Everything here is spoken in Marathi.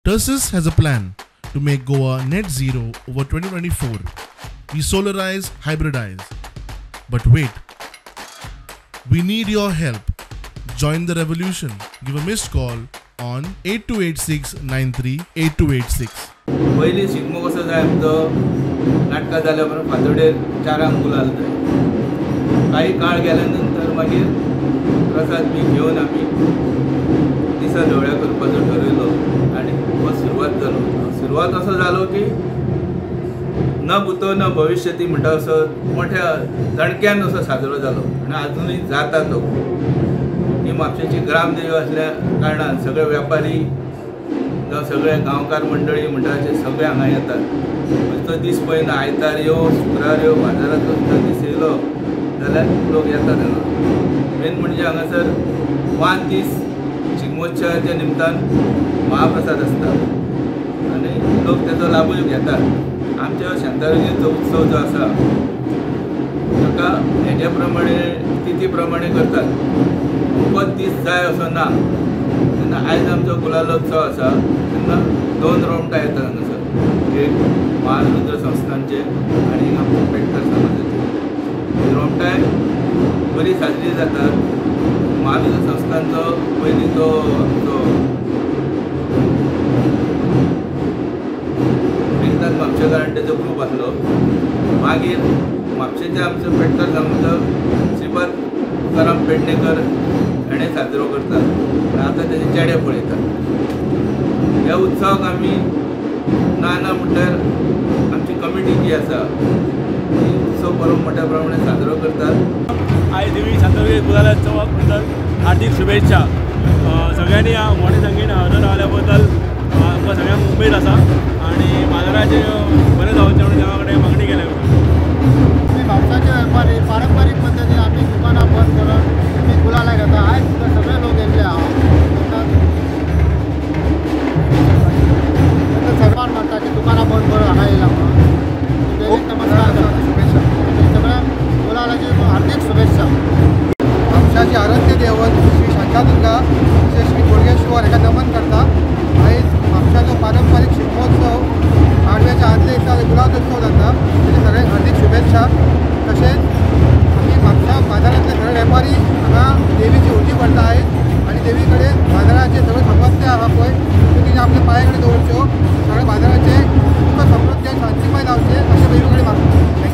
Tursus has a plan to make Goa net zero over 2024. We solarize, hybridize. But wait, we need your help. Join the revolution. Give a missed call on 828693 8286. पयलीं शिगमो कसो जाय आमचो नाटकां जाल्या उपरांत फातोडेर 4 गुलाल जाय. काही काळ गेल्या नंतर मागीर प्रसाद बी घेवन आमी दिसा ढवळ्या करपाचो ठरयलो आनी हो सुरवात जालो. सुरवात असो जालो की न भूतो न भविष्यती म्हणटा असो मोठ्या दणक्यान असो साजरो जालो आनी आजुनूय जाता तो. ही म्हापशेची ग्रामदेवी असल्या कारणान सगळे व्यापारी जावं सगळे गांवकार मंडळी मंडळाचे सगळे हांगा येतात. तो दीस पयलीं आयतार येवं शुक्रार येवं बाजाराचो सुद्दां दीस येयलो जाल्यार लोक येतात हांगा. मेन म्हणजे हांगासर 5 दीस शिगमोत्सवाच्या निमतान महाप्रसाद आसता आनी लोक तेजो लाभूय घेतात. आमच्या शांतादुर्गेचो उत्सव जो आसा ताका हेज्या प्रमाणे तिथी प्रमाणे करतात. खूबच दीस जाय असो ना. तेन्ना आयज आमचो गुलालोत्सव आसा तेन्ना 2 रोमटां येतात हांगासर. एक महारुद्र संस्थानचे आनी आमचे पेडकर समाजाचे. रोमटाय बरी साजरी जातात. महारुद्र संस्थानचो पयलीं तो आमचो एकदाच म्हापशेकारान तेजो ग्रूप आसलो. मागीर म्हापशेचे आमचो पेडकर समाजाचो श्रीपाद तुकाराम पेडणेकर हेणें साजरो करतात आनी आतां तेजे चेडे पळयतात. ह्या उत्सवाक आमी ना म्हणल्यार आमची कमिटी जी आसा ती उत्सव बरो मोठ्या प्रमाणे साजरो करतात. आयज देवी शांतादुर्गे गुलालोत्सवाक म्हणटात हार्दिक शुभेच्छा. सगळ्यांनी मोठ्या संख्येन हजर रावल्या बद्दल आमकां सगळ्यांक उमेद आसा आनी बाजाराचे बरें जावचें म्हणून देवा कडेन मागणी केल्या. म्हापशाचे वेपारी पारंपारीक पद्दतीन आमी दुकानां बंद करून आमी गुलाला घेता. आयज सुद्दां सगळे लोक येयले आहा. सरकार म्हणटा की दुकानां बंद करून हांगा येयला म्हणून. देवीक नमस्कार करता. शुभेच्छा. सगळ्यांक गुलालाची हार्दिक शुभेच्छा. म्हापशाची आराध्य दैवत श्री शांतादुर्गा श्री बोडगेश्वर हेका नमन करता. आयज म्हापशाचो पारंपारीक शिगमोत्सव पाडव्याच्या आदल्या दिसा गुलालोत्सव जाता. ताचे सगळ्यांक हार्दिक शुभेच्छा. तशेंच आमी म्हापशा बाजारांतले सगळे वेपारी हांगा देवीची उटी भरता आयज आनी देवी कडेन बाजाराचे सगळे समस्या आहा पळय त्यो तिणे आपल्या पांया कडेन दवरच्यो. सगळे बाजाराचे सुख समृद्धी आनी शांतीमय जावचें अशें देवी कडेन मागता.